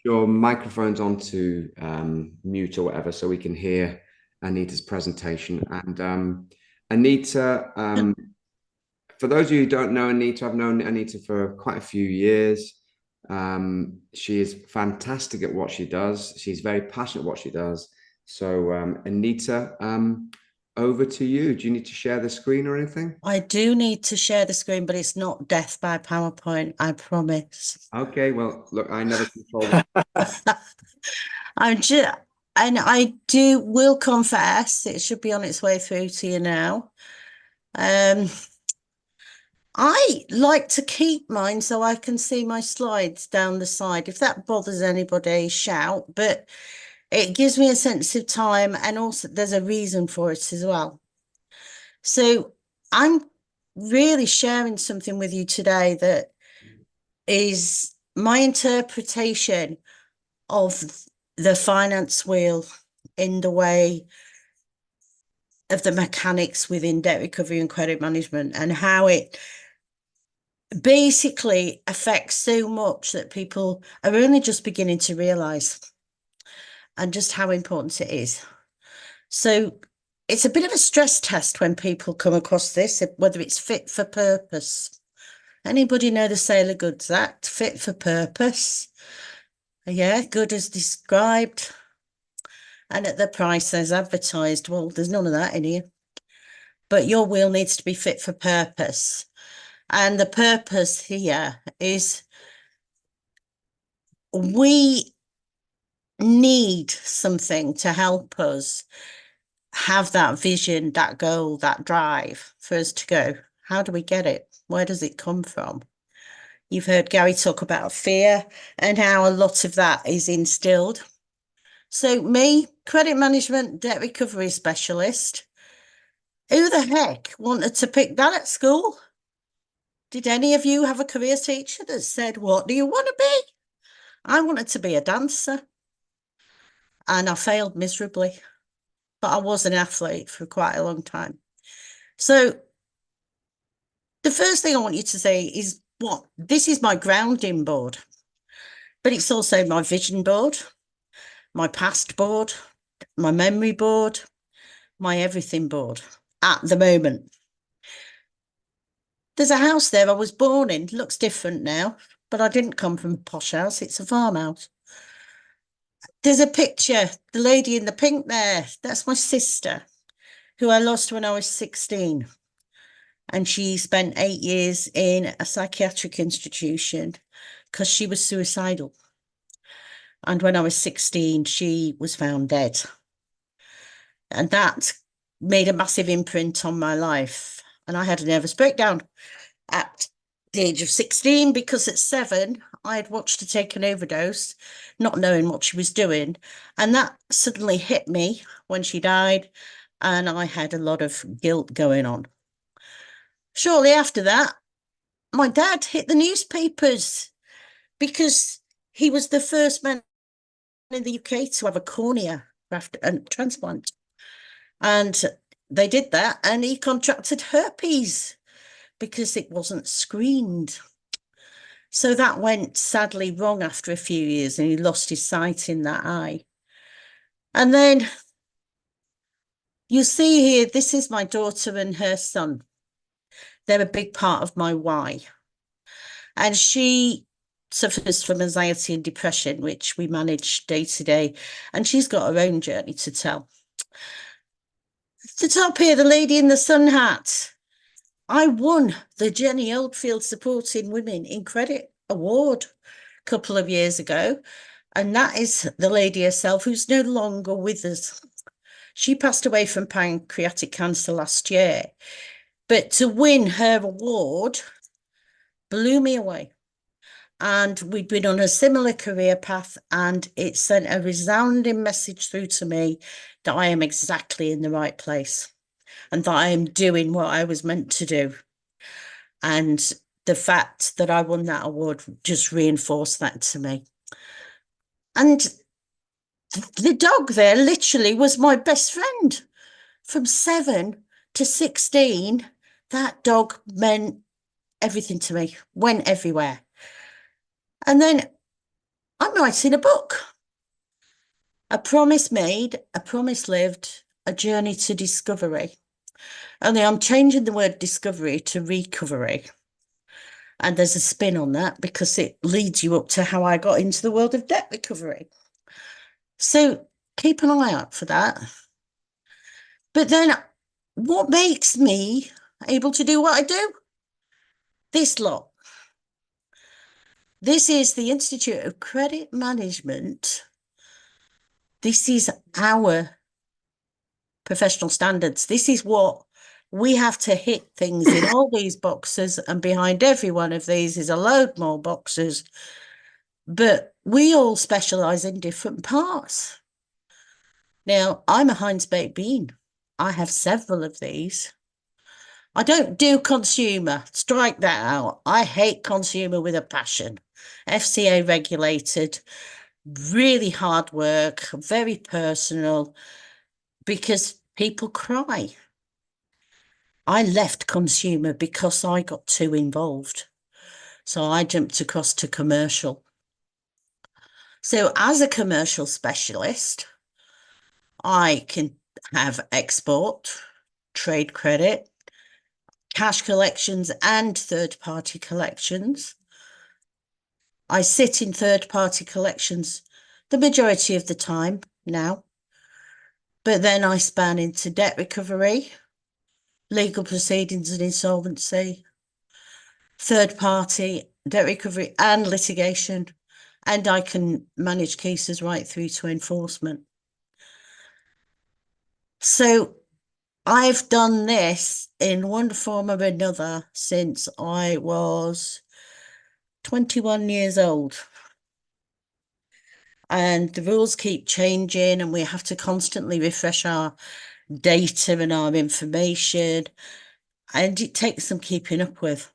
your microphone's on to mute or whatever, so we can hear Anita's presentation. And Anita, for those of you who don't know Anita, I've known Anita for quite a few years. She is fantastic at what she does. She's very passionate at what she does. So, Anita, over to you. Do you need to share the screen or anything? I do need to share the screen, but it's not death by PowerPoint, I promise. Okay, well, look, I never control the. I'm just, and I will confess, it should be on its way through to you now. I like to keep mine so I can see my slides down the side. If that bothers anybody, shout, but it gives me a sense of time, and also there's a reason for it as well. So I'm really sharing something with you today that is my interpretation of the finance wheel in the way of the mechanics within debt recovery and credit management, and how it basically affects so much that people are only just beginning to realize, and just how important it is. So it's a bit of a stress test when people come across this, whether it's fit for purpose. Anybody know the Sailor Goods Act? Fit for purpose. Yeah, good as described. And at the price as advertised. Well, there's none of that in here. But your wheel needs to be fit for purpose. And the purpose here is we need something to help us have that vision, that goal, that drive for us to go. How do we get it? Where does it come from? You've heard Gary talk about fear and how a lot of that is instilled. So me, credit management, debt recovery specialist, who the heck wanted to pick that at school? Did any of you have a career teacher that said, what do you want to be? I wanted to be a dancer, and I failed miserably, but I was an athlete for quite a long time. So the first thing I want you to say is, what? This is my grounding board, but it's also my vision board, my past board, my memory board, my everything board at the moment. There's a house there I was born in. It looks different now, but I didn't come from a posh house. It's a farmhouse. There's a picture, the lady in the pink there. That's my sister, who I lost when I was 16. And she spent 8 years in a psychiatric institution because she was suicidal. And when I was 16, she was found dead. And that made a massive imprint on my life. And I had a nervous breakdown at the age of 16 because at 7, I had watched her take an overdose, not knowing what she was doing. And that suddenly hit me when she died. And I had a lot of guilt going on. Shortly after that, my dad hit the newspapers because he was the first man in the UK to have a cornea graft and transplant. And they did that, and he contracted herpes because it wasn't screened. So that went sadly wrong after a few years, and he lost his sight in that eye. And then you see here, this is my daughter and her son. They're a big part of my why. And she suffers from anxiety and depression, which we manage day to day. And she's got her own journey to tell. The top here, the lady in the sun hat. I won the Jenny Oldfield Supporting Women in Credit Award a couple of years ago. And that is the lady herself, who's no longer with us. She passed away from pancreatic cancer last year. But to win her award blew me away. And we'd been on a similar career path, and it sent a resounding message through to me that I am exactly in the right place and that I am doing what I was meant to do. And the fact that I won that award just reinforced that to me. And the dog there literally was my best friend. From 7 to 16, that dog meant everything to me, went everywhere. And then I'm writing a book. A promise made, a promise lived, a journey to discovery. Only I'm changing the word discovery to recovery. And there's a spin on that because it leads you up to how I got into the world of debt recovery. So keep an eye out for that. But then what makes me able to do what I do? This lot. This is the Institute of Credit Management. This is our professional standards. This is what we have to hit things in all these boxes, and behind every one of these is a load more boxes. But we all specialize in different parts. Now, I'm a Heinz baked bean. I have several of these. I don't do consumer. Strike that out. I hate consumer with a passion. FCA regulated, really hard work, very personal, because people cry. I left consumer because I got too involved. So I jumped across to commercial. So as a commercial specialist, I can have export, trade credit, cash collections, and third-party collections. I sit in third-party collections the majority of the time now, but then I span into debt recovery, legal proceedings and insolvency, third-party debt recovery and litigation, and I can manage cases right through to enforcement. So I've done this in one form or another since I was 21 years old. And the rules keep changing, and we have to constantly refresh our data and our information, and it takes some keeping up with.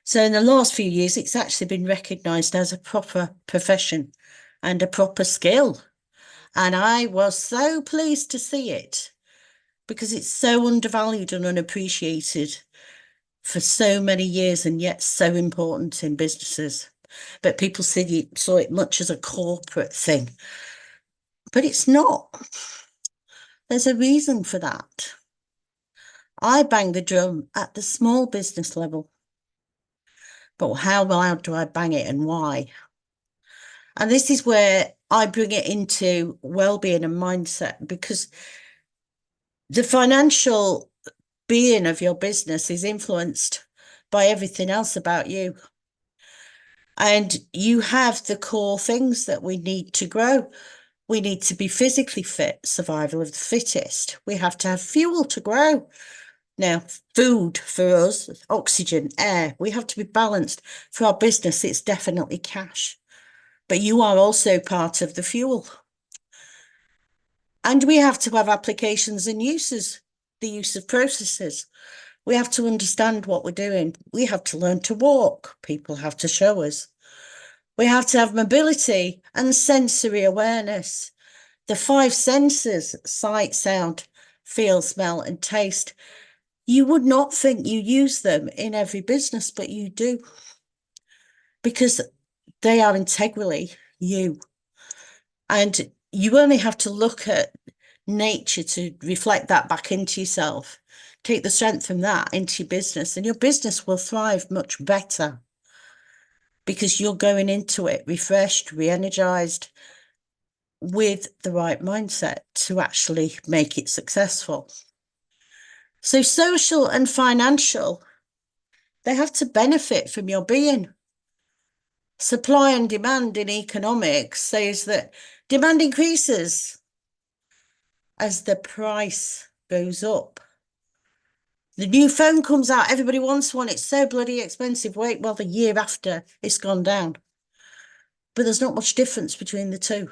So in the last few years, it's actually been recognised as a proper profession and a proper skill. And I was so pleased to see it because it's so undervalued and unappreciated for so many years and yet so important in businesses. But people saw it much as a corporate thing. But it's not. There's a reason for that. I bang the drum at the small business level. But how loud do I bang it and why? And this is where I bring it into well-being and mindset, because the financial being of your business is influenced by everything else about you. And you have the core things that we need to grow. We need to be physically fit, survival of the fittest. We have to have fuel to grow. Now, food for us, oxygen, air, we have to be balanced. For our business, it's definitely cash. But you are also part of the fuel. And we have to have applications and uses, the use of processes. We have to understand what we're doing. We have to learn to walk. People have to show us. We have to have mobility and sensory awareness. The 5 senses, sight, sound, feel, smell, and taste. You would not think you use them in every business, but you do. Because they are integrally you. And you only have to look at nature to reflect that back into yourself. Take the strength from that into your business, and your business will thrive much better because you're going into it refreshed, re-energized, with the right mindset to actually make it successful. So social and financial, they have to benefit from your being. Supply and demand in economics says that demand increases as the price goes up. The new phone comes out, everybody wants one, it's so bloody expensive. Wait, well, the year after, it's gone down. But there's not much difference between the two.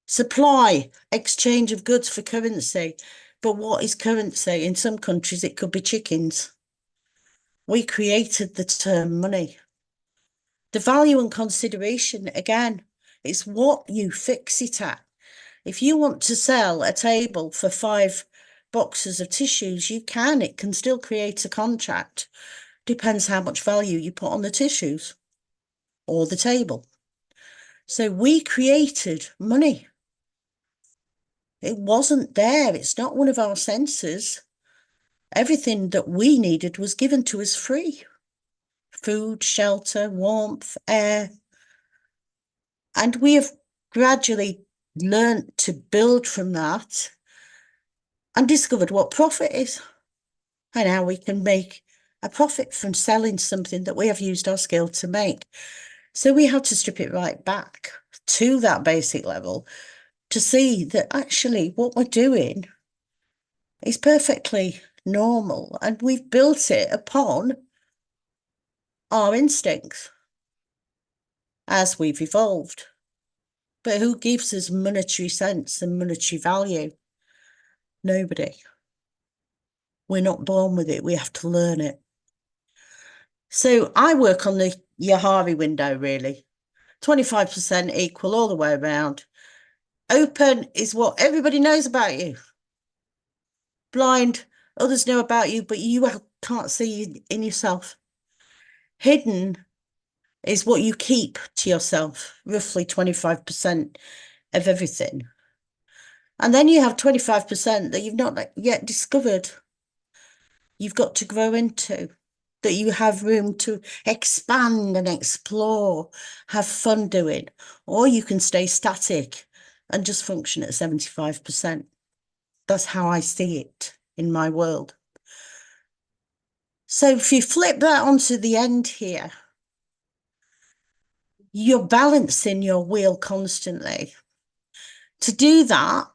Supply, exchange of goods for currency. But what is currency? In some countries, it could be chickens. We created the term money. The value and consideration, again, it's what you fix it at. If you want to sell a table for 5 boxes of tissues, you can. It can still create a contract. Depends how much value you put on the tissues or the table. So we created money. It wasn't there. It's not one of our senses. Everything that we needed was given to us free. Food, shelter, warmth, air. And we have gradually learnt to build from that and discovered what profit is and how we can make a profit from selling something that we have used our skill to make. So we have to strip it right back to that basic level to see that actually what we're doing is perfectly normal and we've built it upon our instincts as we've evolved. But who gives us monetary sense and monetary value? Nobody. We're not born with it. We have to learn it. So I work on the Yahari window, really. 25% equal all the way around. Open is what everybody knows about you. Blind, others know about you, but you can't see in yourself. Hidden is what you keep to yourself, roughly 25% of everything. And then you have 25% that you've not yet discovered. You've got to grow into, that you have room to expand and explore, have fun doing, or you can stay static and just function at 75%. That's how I see it in my world. So if you flip that onto the end here, you're balancing your wheel constantly. To do that,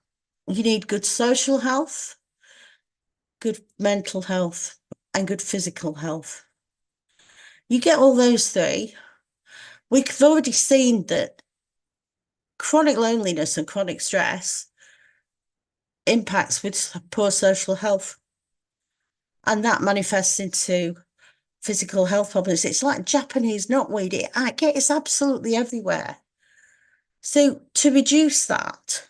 you need good social health, good mental health, and good physical health. You get all those three. We've already seen that chronic loneliness and chronic stress impacts with poor social health. And that manifests into physical health problems. It's like Japanese knotweed. It's absolutely everywhere. So to reduce that,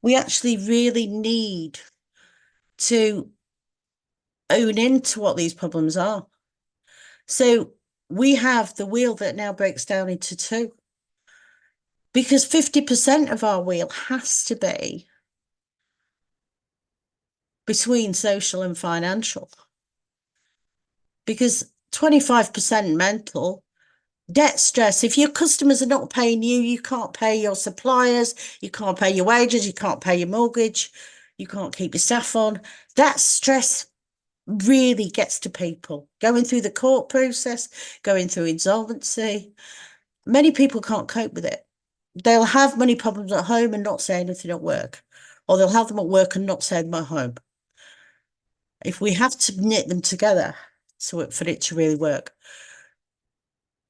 we actually really need to own into what these problems are. So we have the wheel that now breaks down into two, because 50% of our wheel has to be between social and financial, because 25% mental, debt stress. If your customers are not paying you, you can't pay your suppliers, you can't pay your wages, you can't pay your mortgage, you can't keep your staff on. That stress really gets to people. Going through the court process, going through insolvency. Many people can't cope with it. They'll have money problems at home and not say anything at work, or they'll have them at work and not say them at home. If we have to knit them together for it to really work.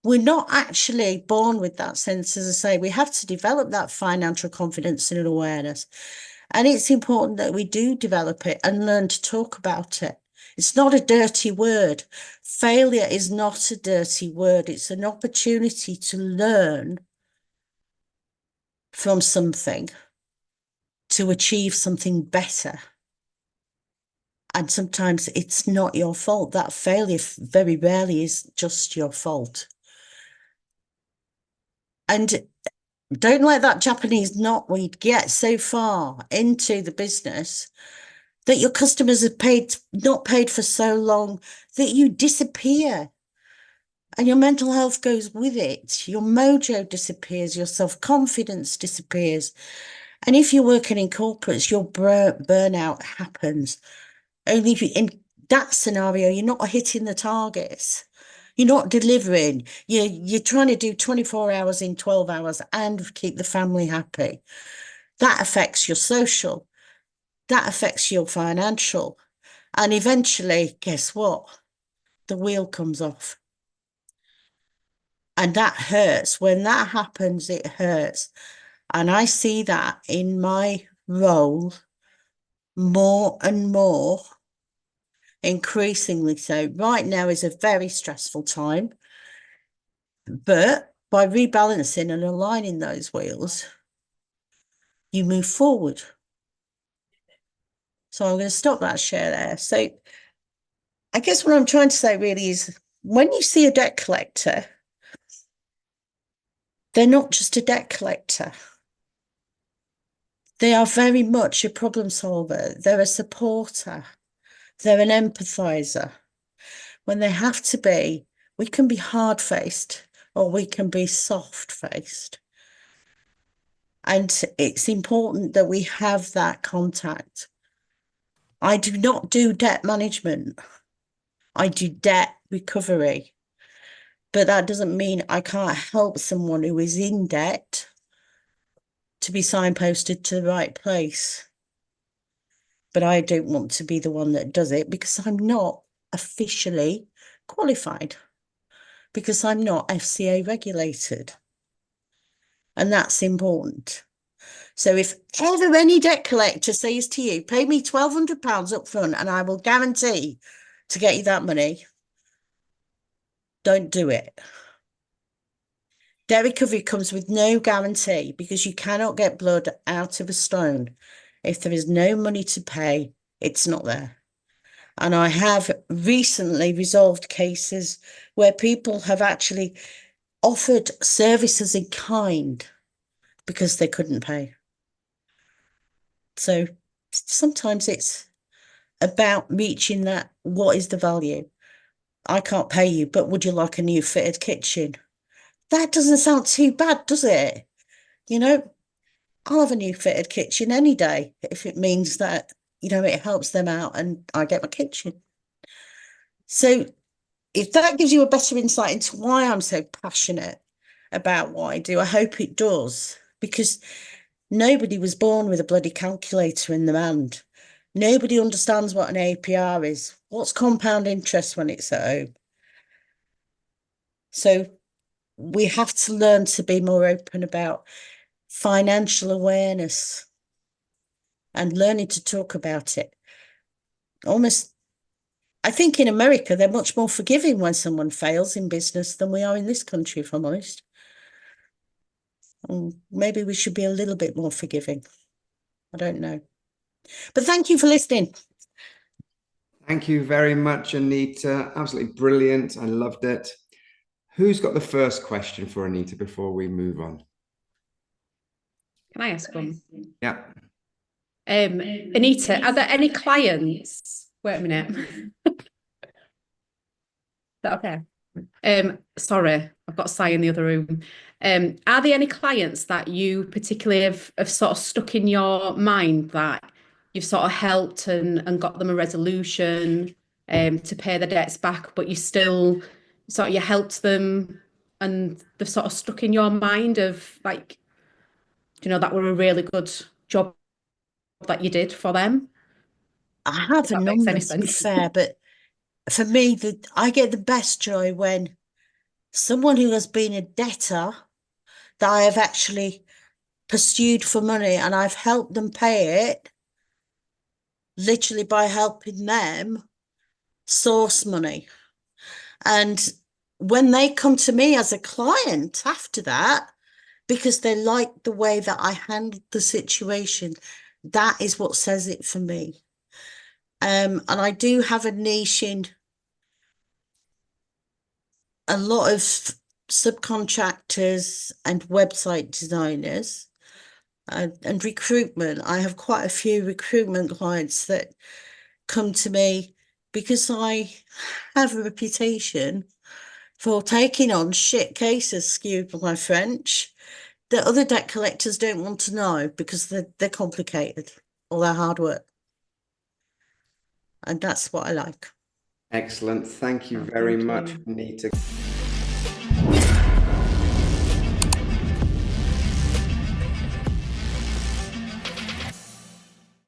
We're not actually born with that sense, as I say. We have to develop that financial confidence and an awareness. And it's important that we do develop it and learn to talk about it. It's not a dirty word. Failure is not a dirty word. It's an opportunity to learn from something to achieve something better. And sometimes it's not your fault. That failure very rarely is just your fault. And don't let that Japanese knotweed get so far into the business that your customers have not paid for so long that you disappear and your mental health goes with it. Your mojo disappears, your self-confidence disappears. And if you're working in corporates, your burnout happens. Only if in that scenario, you're not hitting the targets. You're not delivering. You're trying to do 24 hours in 12 hours and keep the family happy. That affects your social. That affects your financial. And eventually, guess what? The wheel comes off. And that hurts. When that happens, it hurts. And I see that in my role more and more, increasingly so. Right now is a very stressful time. But by rebalancing and aligning those wheels, you move forward. So I'm going to stop that share there. So I guess what I'm trying to say really is when you see a debt collector, they're not just a debt collector. They are very much a problem solver. They're a supporter. They're an empathizer. When they have to be, we can be hard-faced or we can be soft-faced. And it's important that we have that contact. I do not do debt management. I do debt recovery. But that doesn't mean I can't help someone who is in debt to be signposted to the right place. But I don't want to be the one that does it because I'm not officially qualified, because I'm not FCA regulated. And that's important. So if ever any debt collector says to you, pay me £1,200 up front and I will guarantee to get you that money, don't do it. Debt recovery comes with no guarantee because you cannot get blood out of a stone. If there is no money to pay, it's not there. And I have recently resolved cases where people have actually offered services in kind because they couldn't pay. So sometimes it's about reaching that, what is the value? I can't pay you, but would you like a new fitted kitchen? That doesn't sound too bad, does it? You know, I'll have a new fitted kitchen any day if it means that, you know, it helps them out and I get my kitchen. So if that gives you a better insight into why I'm so passionate about what I do, I hope it does, because nobody was born with a bloody calculator in their hand. Nobody understands what an APR is. What's compound interest when it's at home? So we have to learn to be more open about financial awareness and learning to talk about it. Almost, I think in America, they're much more forgiving when someone fails in business than we are in this country, if I'm honest. And maybe we should be a little bit more forgiving. I don't know. But thank you for listening. Thank you very much, Anita. Absolutely brilliant. I loved it. Who's got the first question for Anita before we move on? Can I ask one? Yeah. Anita, are there any clients? Wait a minute. Is that okay? Sorry, I've got Si in the other room. Are there any clients that you particularly have sort of stuck in your mind that you've sort of helped and got them a resolution to pay their debts back, but you still sort of you helped them and they've sort of stuck in your mind of like, you know, that were a really good job that you did for them? I have a number, to be fair, but for me, I get the best joy when someone who has been a debtor that I have actually pursued for money and I've helped them pay it, literally by helping them source money. And when they come to me as a client after that, because they like the way that I handled the situation, that is what says it for me. And I do have a niche in a lot of subcontractors and website designers and recruitment. I have quite a few recruitment clients that come to me because I have a reputation for taking on shit cases, excuse my French, that other debt collectors don't want to know because they're complicated or they're hard work. And that's what I like. Excellent. Thank you very much, Anita.